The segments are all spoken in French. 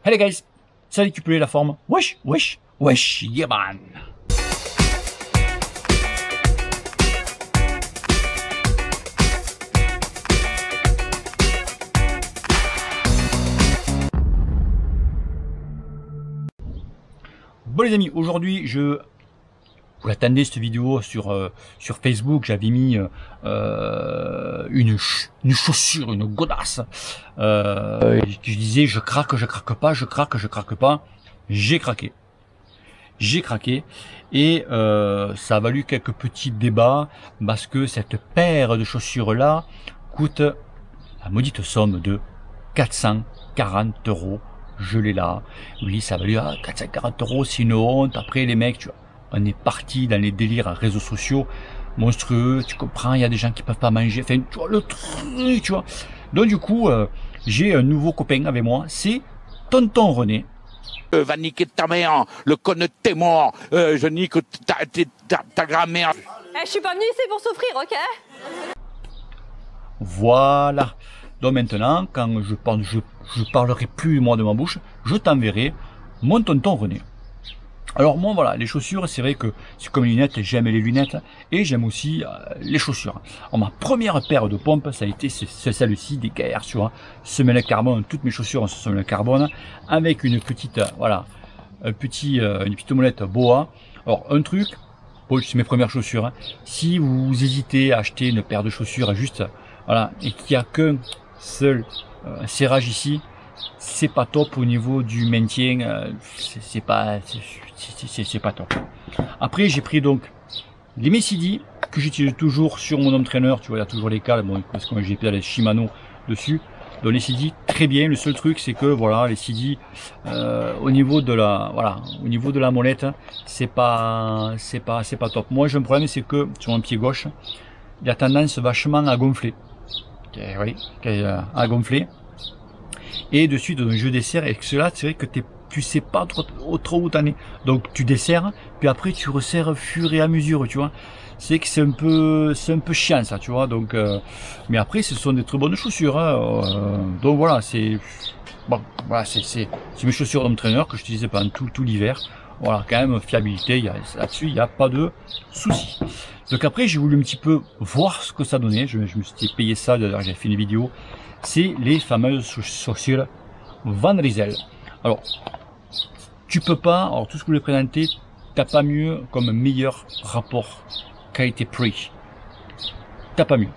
Hey guys, ça récupérer la forme. Wesh, wesh, wesh, yeah man. Bon les amis, aujourd'hui vous l'attendez cette vidéo sur Facebook, j'avais mis une chaussure, une godasse. Je disais je craque pas, je craque pas. J'ai craqué et ça a valu quelques petits débats parce que cette paire de chaussures là coûte la maudite somme de 440 €. Je l'ai là. Oui, ça a valu 440 €, c'est une honte. Après les mecs, tu vois, on est parti dans les délires réseaux sociaux monstrueux, tu comprends, il y a des gens qui peuvent pas manger, enfin, tu vois, le truc, tu vois. Donc du coup, j'ai un nouveau copain avec moi, c'est Tonton René. Va niquer ta mère, le con de tes morts, je nique ta grand-mère. Je suis pas venu ici pour souffrir, ok? Voilà. Donc maintenant, quand je parlerai plus moi de ma bouche, je t'enverrai mon Tonton René. Alors moi voilà, les chaussures, c'est vrai que c'est comme les lunettes, j'aime les lunettes et j'aime aussi les chaussures. Alors ma première paire de pompes, ça a été celle-ci, des KR, tu vois, semelle carbone, toutes mes chaussures sont semelle carbone, avec une petite, voilà, une petite molette BOA. Alors un truc, bon, c'est mes premières chaussures, hein. Si vous hésitez à acheter une paire de chaussures juste, voilà, et qu'il n'y a qu'un seul serrage ici, c'est pas top au niveau du maintien, c'est pas top. Après j'ai pris donc les Messidi que j'utilise toujours sur mon home trainer, tu vois, il y a toujours les cales, bon, parce que j'ai les Shimano dessus. Donc les CD très bien, le seul truc c'est que voilà, les CD au niveau de la molette, c'est pas top. Moi j'ai un problème, c'est que sur mon pied gauche, il a tendance vachement à gonfler. Oui, à gonfler. Et de suite, je desserre, et que cela, c'est vrai que tu sais pas trop où t'en es. Donc tu desserres, puis après tu resserres au fur et à mesure, tu vois. C'est que c'est un peu chiant ça, tu vois. Donc, mais après, ce sont des très bonnes chaussures, hein. Donc voilà, c'est mes chaussures d'home trainer que j'utilisais pendant tout l'hiver. Voilà, quand même fiabilité, là-dessus, il n'y a pas de souci. Donc après, j'ai voulu un petit peu voir ce que ça donnait. Je me suis payé ça, d'ailleurs, j'ai fait une vidéo. C'est les fameuses chaussures Van Rysel. Alors, tu peux pas, alors tout ce que je voulais présenter, t'as pas mieux comme meilleur rapport qualité-prix. T'as pas mieux.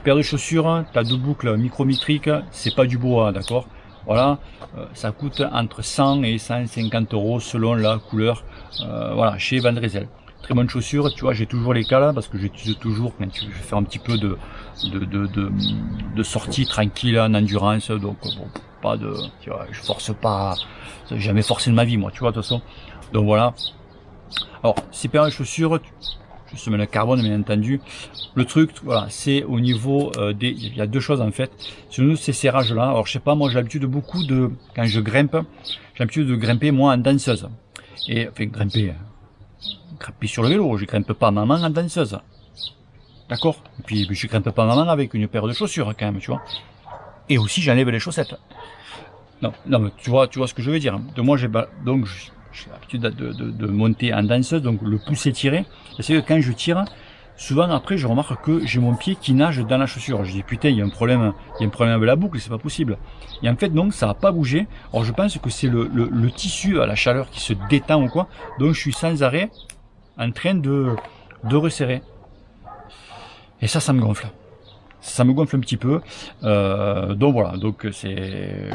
Paire de chaussures, t'as deux boucles micrométriques, c'est pas du bois, d'accord? Voilà, ça coûte entre 100 et 150 € selon la couleur, voilà, chez Van Rysel. Très bonne chaussure, tu vois, j'ai toujours les cales parce que j'utilise toujours quand je vais faire un petit peu de sortie tranquille en endurance, donc bon, pas de, tu vois, je force pas, j'ai jamais forcé de ma vie moi, tu vois, de toute façon. Donc voilà. Alors ces paires de chaussures, je se mets le carbone bien entendu. Le truc, voilà, c'est au niveau il y a deux choses en fait. Sur ces serrages là, alors je sais pas, moi j'ai l'habitude beaucoup de, quand je grimpe, j'ai l'habitude de grimper moi en danseuse. Et enfin grimper sur le vélo, je grimpe pas maman en danseuse. D'accord? Et puis je grimpe pas maman avec une paire de chaussures quand même, tu vois. Et aussi j'enlève les chaussettes. Non, mais tu vois ce que je veux dire. De moi j'ai l'habitude de monter en danseuse, donc le pouce est tiré. Et c'est que quand je tire, souvent après je remarque que j'ai mon pied qui nage dans la chaussure. Je dis putain, il y a un problème avec la boucle, c'est pas possible. Et en fait non, ça n'a pas bougé. Alors je pense que c'est le tissu à la chaleur qui se détend ou quoi. Donc je suis sans arrêt en train de resserrer. Et ça me gonfle. Ça me gonfle un petit peu. Donc voilà, donc c'est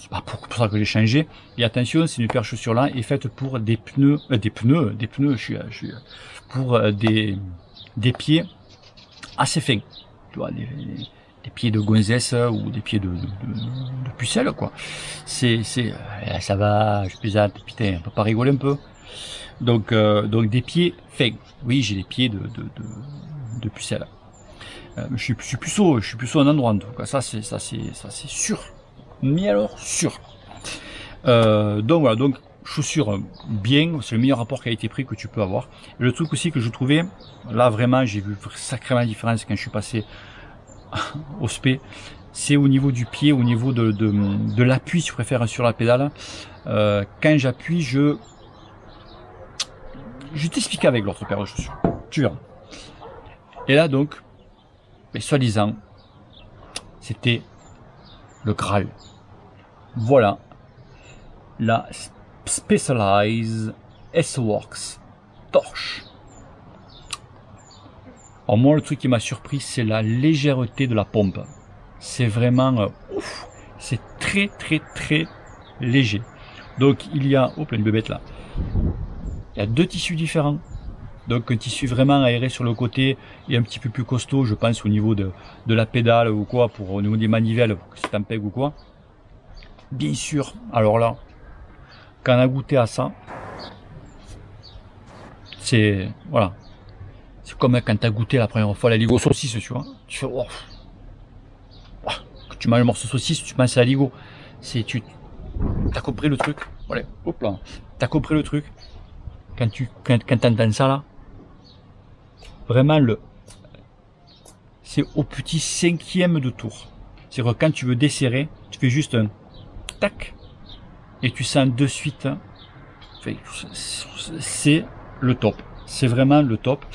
pas pour ça que j'ai changé. Et attention, c'est une paire de chaussures là est faite pour des pneus, je suis pour des pieds assez fins. Tu vois, des pieds de gonzesse ou des pieds de pucelle quoi. Ça va, je plaisante, putain, on peut pas rigoler un peu. Donc des pieds fins. Oui, j'ai des pieds de pucelle. Je suis plus haut en endroit en tout cas, ça c'est sûr. Mais alors sûr. Donc voilà, donc chaussures bien, c'est le meilleur rapport qualité-prix que tu peux avoir. Et le truc aussi que je trouvais, là vraiment j'ai vu sacrément la différence quand je suis passé au spé, c'est au niveau du pied, au niveau de l'appui, si tu préfères, sur la pédale. Quand j'appuie, je t'explique avec l'autre paire de chaussures. Tu verras. Et là donc, mais soi-disant, c'était le Graal. Voilà. La Specialized S-Works Torche. Alors moi, le truc qui m'a surpris, c'est la légèreté de la pompe. C'est vraiment ouf. C'est très très très léger. Donc il y a, oh plein de bébêtes là. Il y a 2 tissus différents. Donc un tissu vraiment aéré sur le côté et un petit peu plus costaud, je pense au niveau de la pédale ou quoi, au niveau des manivelles, pour que c'est un peg ou quoi. Bien sûr, alors là, quand on a goûté à ça, c'est, voilà. C'est comme quand tu as goûté la première fois la Ligo saucisse, tu vois. Tu fais, oh. Quand tu manges le morceau de saucisse, tu penses à la Ligo. T'as compris le truc. Voilà, hop là. T'as compris le truc. Quand t'entends ça là, vraiment c'est au petit 5e de tour. C'est-à-dire que quand tu veux desserrer, tu fais juste un tac et tu sens de suite. C'est le top. C'est vraiment le top.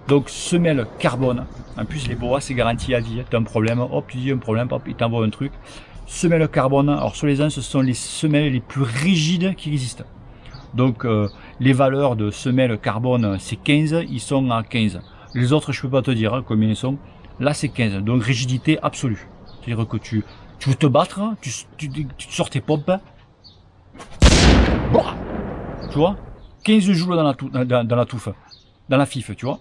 Donc semelle carbone. En plus les boas c'est garanti à vie. Tu as un problème, hop tu dis un problème, hop il t'envoie un truc. Semelle carbone. Alors sur les uns ce sont les semelles les plus rigides qui existent. Donc les valeurs de semelle carbone c'est 15, ils sont à 15. Les autres je peux pas te dire hein, combien ils sont. Là c'est 15, donc rigidité absolue. C'est-à-dire que tu veux te battre, tu sors tes pompes. Bah, tu vois 15 joules dans la touffe, dans la fif, tu vois.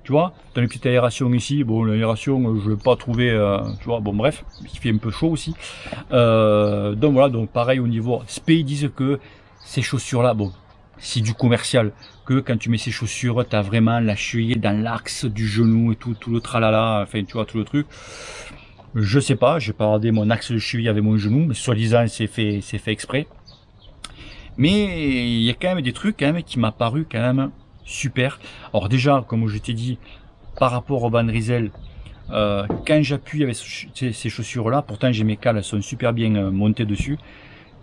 Tu vois, dans les petites aérations ici, bon l'aération je l'ai pas trouvé, tu vois, bon bref, il fait un peu chaud aussi. Donc voilà, donc pareil au niveau spé, ils disent que ces chaussures là, bon, c'est du commercial, que quand tu mets ces chaussures, tu as vraiment la cheville dans l'axe du genou et tout le tralala, enfin tu vois tout le truc. Je sais pas, j'ai pas regardé mon axe de cheville avec mon genou, mais soi-disant c'est fait exprès. Mais il y a quand même des trucs quand même qui m'a paru quand même super. Alors déjà, comme je t'ai dit, par rapport au Van Rysel, quand j'appuie avec ces chaussures là, pourtant j'ai mes cales, elles sont super bien montées dessus,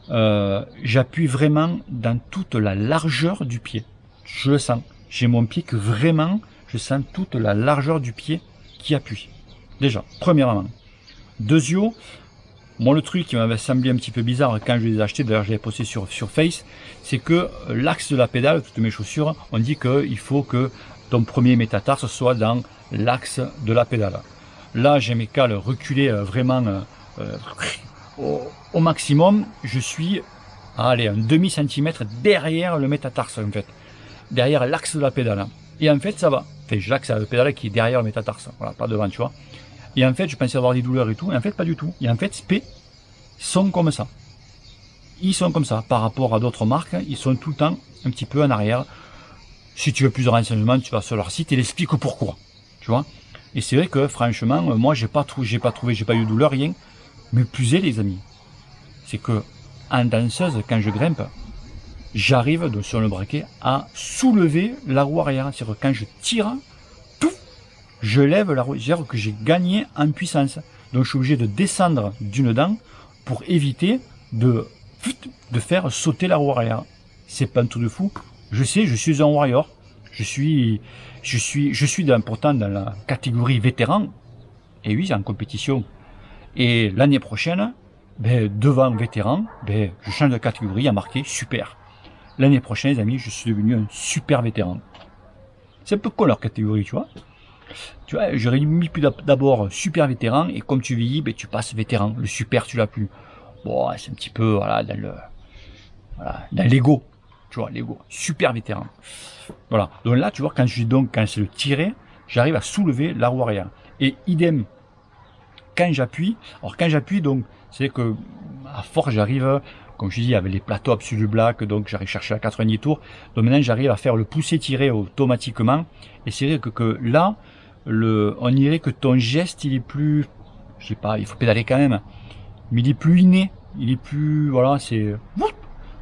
j'appuie vraiment dans toute la largeur du pied. Je le sens. J'ai mon pied que vraiment, je sens toute la largeur du pied qui appuie. Déjà, premièrement. Deuxièmement, moi le truc qui m'avait semblé un petit peu bizarre quand je les ai achetés, d'ailleurs j'avais posté sur Face, c'est que l'axe de la pédale, toutes mes chaussures, on dit qu'il faut que ton premier métatarse soit dans l'axe de la pédale. Là j'ai mes cales reculées vraiment au maximum, je suis à aller un demi-centimètre derrière le métatarse en fait, derrière l'axe de la pédale. Et en fait ça va, enfin j'ai l'axe de la pédale qui est derrière le métatarse, voilà, pas devant tu vois. Et en fait, je pensais avoir des douleurs et tout, et en fait, pas du tout. Et en fait, Spé sont comme ça. Ils sont comme ça. Par rapport à d'autres marques, ils sont tout le temps un petit peu en arrière. Si tu veux plus de renseignements, tu vas sur leur site et ils expliquent pourquoi. Tu vois. Et c'est vrai que, franchement, moi, j'ai pas eu de douleur, rien. Mais plus est, les amis. C'est que, en danseuse, quand je grimpe, j'arrive, donc sur le braquet, à soulever la roue arrière. C'est-à-dire que quand je tire, je lève la roue, c'est-à-dire que j'ai gagné en puissance. Donc je suis obligé de descendre d'une dent pour éviter de faire sauter la roue arrière. C'est pas un truc de fou. Je sais, je suis un warrior. Je suis pourtant dans la catégorie vétéran. Et oui, en compétition. Et l'année prochaine, devant vétéran, je change de catégorie, il y a marqué super. L'année prochaine, les amis, je suis devenu un super vétéran. C'est un peu con leur catégorie, tu vois. Tu vois, j'aurais mis plus d'abord super vétéran, et comme tu vieillis, tu passes vétéran. Le super, tu l'as plus. Bon, c'est un petit peu, voilà, dans l'ego. Tu vois, l'ego. Super vétéran. Voilà. Donc là, tu vois, quand c'est le tiré, j'arrive à soulever la roue arrière. Et idem, quand j'appuie, donc, c'est que, à force, j'arrive, comme je dis, avec les plateaux Absolu Black, donc j'arrive à chercher à 90 tours. Donc maintenant, j'arrive à faire le pousser-tirer automatiquement. Et c'est vrai que là, on dirait que ton geste, il est plus, je sais pas, il faut pédaler quand même, mais il est plus inné, il est plus, voilà, c'est,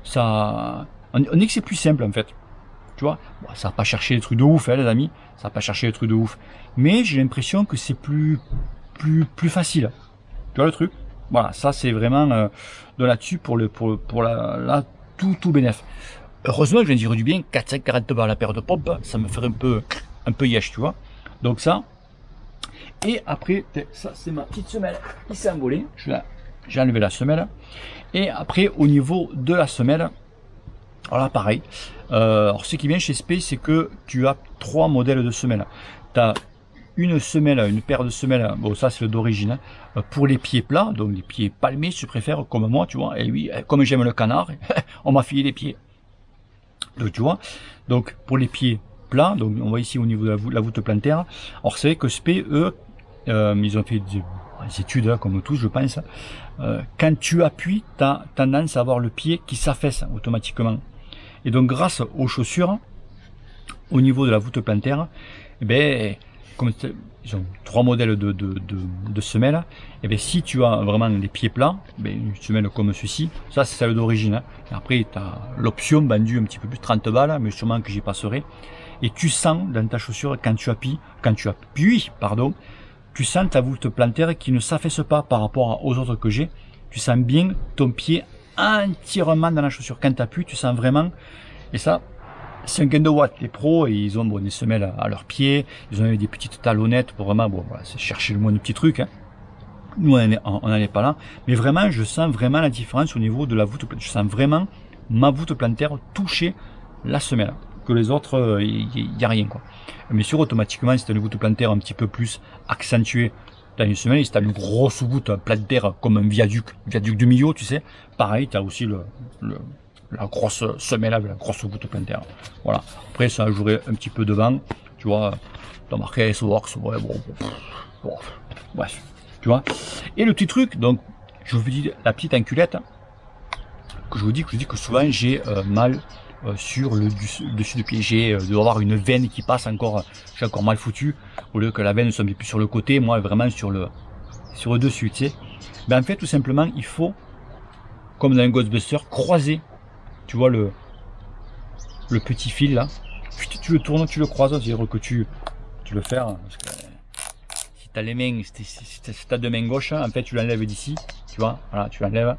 ça, on dit que c'est plus simple en fait, tu vois, bon, ça va pas chercher les trucs de ouf, hein, les amis, ça va pas chercher les trucs de ouf, mais j'ai l'impression que c'est plus plus facile. Tu vois le truc? Voilà, ça c'est vraiment de là-dessus pour la tout bénef. Heureusement que je viens de dire du bien, 440 balles la paire de pompe, ça me ferait un peu yesh, tu vois. Donc ça. Et après, ça c'est ma petite semelle qui s'est envolée. J'ai enlevé la semelle. Et après, au niveau de la semelle, voilà, pareil. Alors, ce qui vient chez Spey, c'est que tu as 3 modèles de semelles. Tu as une semelle, une paire de semelles, bon, ça c'est d'origine, pour les pieds plats, donc les pieds palmés, si tu préfères, comme moi, tu vois. Et oui, comme j'aime le canard, on m'a filé les pieds. Donc, tu vois, donc pour les pieds plats, donc on voit ici au niveau de la voûte plantaire. Alors, c'est vrai que Spey, eux, ils ont fait des études, hein, comme tous, je pense. Quand tu appuies, tu as tendance à avoir le pied qui s'affaisse automatiquement. Et donc, grâce aux chaussures, au niveau de la voûte plantaire, eh ben, comme ils ont 3 modèles de semelles, et bien si tu as vraiment les pieds plats, ben une semelle comme ceci, ça c'est celle d'origine. Hein. Après, tu as l'option vendue un petit peu plus 30 balles, mais sûrement que j'y passerai. Et tu sens dans ta chaussure, quand tu appuies, pardon, tu sens ta voûte plantaire qui ne s'affaisse pas par rapport aux autres que j'ai. Tu sens bien ton pied entièrement dans la chaussure. Quand tu appuies, tu sens vraiment, et ça, c'est un gain de watts. Les pros, ils ont des semelles à leurs pieds, ils ont des petites talonnettes pour vraiment, bon, voilà, c'est chercher le moins de petits trucs. Hein. Nous, on n'en est pas là. Mais vraiment, je sens vraiment la différence au niveau de la voûte plantaire. Je sens vraiment ma voûte plantaire toucher la semelle. Que les autres, il n'y a rien, quoi. Mais sur automatiquement, si tu as une voûte plantaire un petit peu plus accentuée, tu as une semelle, et si tu as une grosse voûte plantaire comme un viaduc du milieu, tu sais, pareil, tu as aussi la grosse semelle avec la grosse voûte plantaire. Voilà. Après, ça jouerait un petit peu devant, tu vois, dans marqué S-Works, ouais, bon, bref, tu vois. Et le petit truc, donc, je vous dis la petite enculette, que je dis que souvent j'ai mal sur le dessus du pied. J'ai de avoir une veine qui passe encore, j'ai encore mal foutu, au lieu que la veine soit plus sur le côté, moi vraiment sur le dessus, tu sais. Ben en fait, tout simplement, il faut, comme dans un Ghostbuster, croiser, tu vois le petit fil là, tu le tournes, tu le croises, c'est-à-dire que tu le fais, hein, parce que si tu as les mains, si tu as deux mains gauches, en fait tu l'enlèves d'ici, tu vois, voilà, tu l'enlèves.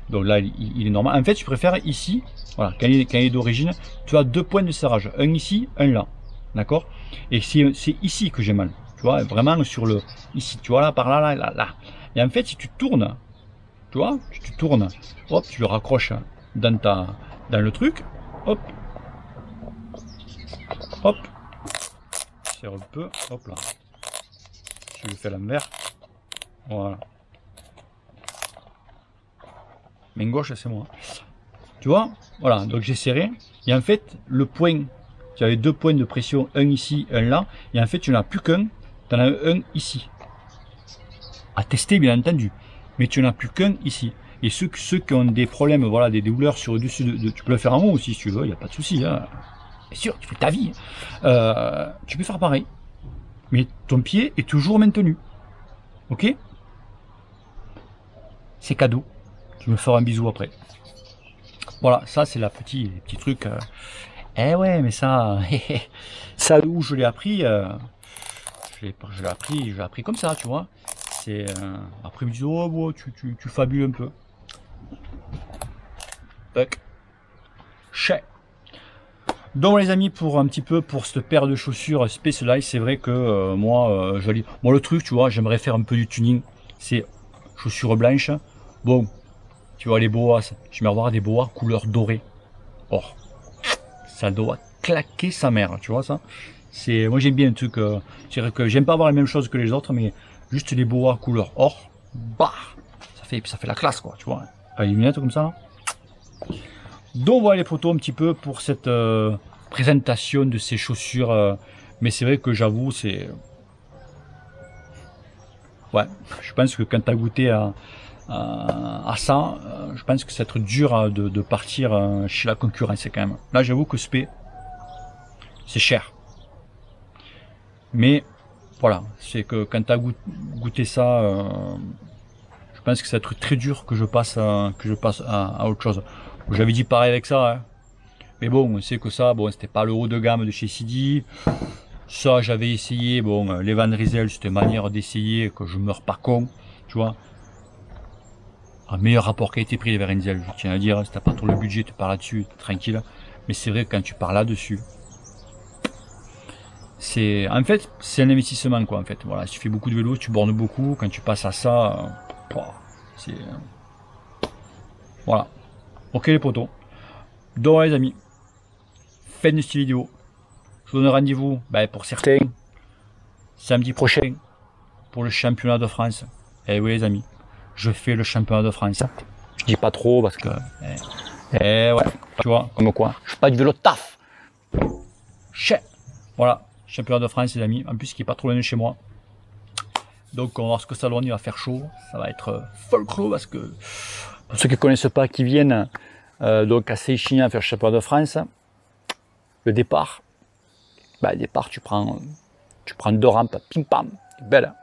Donc là, il est normal. En fait, je préfère ici, voilà, quand il est d'origine, tu as 2 points de serrage, un ici, un là, d'accord. Et c'est ici que j'ai mal, tu vois, vraiment sur le ici, tu vois là, par là, là. Et en fait, si tu tournes, tu vois, tu tournes, hop, tu le raccroches dans le truc, hop, serre un peu, hop là. Je le fais à l'envers, voilà. Main gauche, c'est moi. Tu vois, voilà, donc j'ai serré. Et en fait, le point, tu avais 2 points de pression, un ici, un là. Et en fait, tu n'en as plus qu'un. Tu en as un ici. À tester, bien entendu. Mais tu n'en as plus qu'un ici. Et ceux qui ont des problèmes, voilà, des douleurs sur le dessus, tu peux le faire en haut aussi, si tu veux, il n'y a pas de souci. Hein. Bien sûr, tu fais ta vie. Tu peux faire pareil. Mais ton pied est toujours maintenu. Ok? C'est cadeau. Je me ferai un bisou après. Voilà, ça c'est les petits trucs. Eh ouais, mais ça, ça où je l'ai appris, je l'ai appris comme ça, tu vois. C'est après ils me disent oh bon, tu fabules un peu. Tac. Chet. Donc les amis, pour un petit peu pour cette paire de chaussures Specialized, c'est vrai que moi le truc, tu vois, j'aimerais faire un peu du tuning. C'est chaussures blanches. Bon. Tu vois les boas, je vais avoir des boas couleur dorée. Or, ça doit claquer sa mère, tu vois ça. C'est, moi j'aime bien un truc, c'est vrai que j'aime pas avoir les mêmes choses que les autres, mais juste les boas couleur or, bah, ça fait la classe quoi, tu vois. Pas les lunettes comme ça. Là. Donc voilà les photos un petit peu pour cette présentation de ces chaussures, mais c'est vrai que j'avoue c'est, ouais, je pense que quand tu as goûté à ça, je pense que ça va être dur de partir chez la concurrence quand même. Là j'avoue que Spey, c'est cher. Mais voilà, c'est que quand tu as goûté ça, je pense que ça va être très dur que je passe à autre chose. J'avais dit pareil avec ça, hein. Mais bon, on sait que ça, bon, c'était pas le haut de gamme de chez Sidi. Ça, j'avais essayé, bon, les Van Rysel, c'était une manière d'essayer que je meurs pas con, tu vois. Un meilleur rapport qualité-prix, les Van Rysel, je tiens à dire, si t'as pas trop le budget, tu pars là-dessus, tranquille. Mais c'est vrai que quand tu pars là-dessus, en fait, c'est un investissement, quoi, en fait. Voilà, si tu fais beaucoup de vélo, tu bornes beaucoup, quand tu passes à ça, c'est... Voilà. Ok les potos. Donc les amis, fin de cette vidéo. Je vous donne rendez-vous pour certains samedi prochain pour le championnat de France. Eh oui les amis, je fais le championnat de France. Je dis pas trop parce que ouais, tu vois, comme quoi, je suis pas du vélo taf. Voilà, championnat de France les amis, en plus qui est pas trop loin de chez moi. Donc on va voir ce que ça donne, il va faire chaud, ça va être full chaud parce que pour ceux qui ne connaissent pas, qui viennent donc à Seychelles faire le championnat de France, le départ, tu prends 2 rampes, pim pam, belle,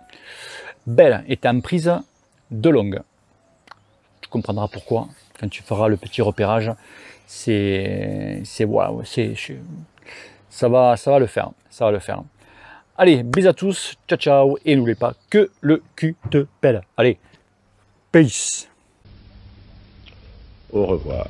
et tu en prise de longue. Tu comprendras pourquoi quand tu feras le petit repérage. Voilà, ça va le faire, Allez, bisous à tous, ciao ciao, et n'oubliez pas que le cul te pèle. Allez, peace. Au revoir.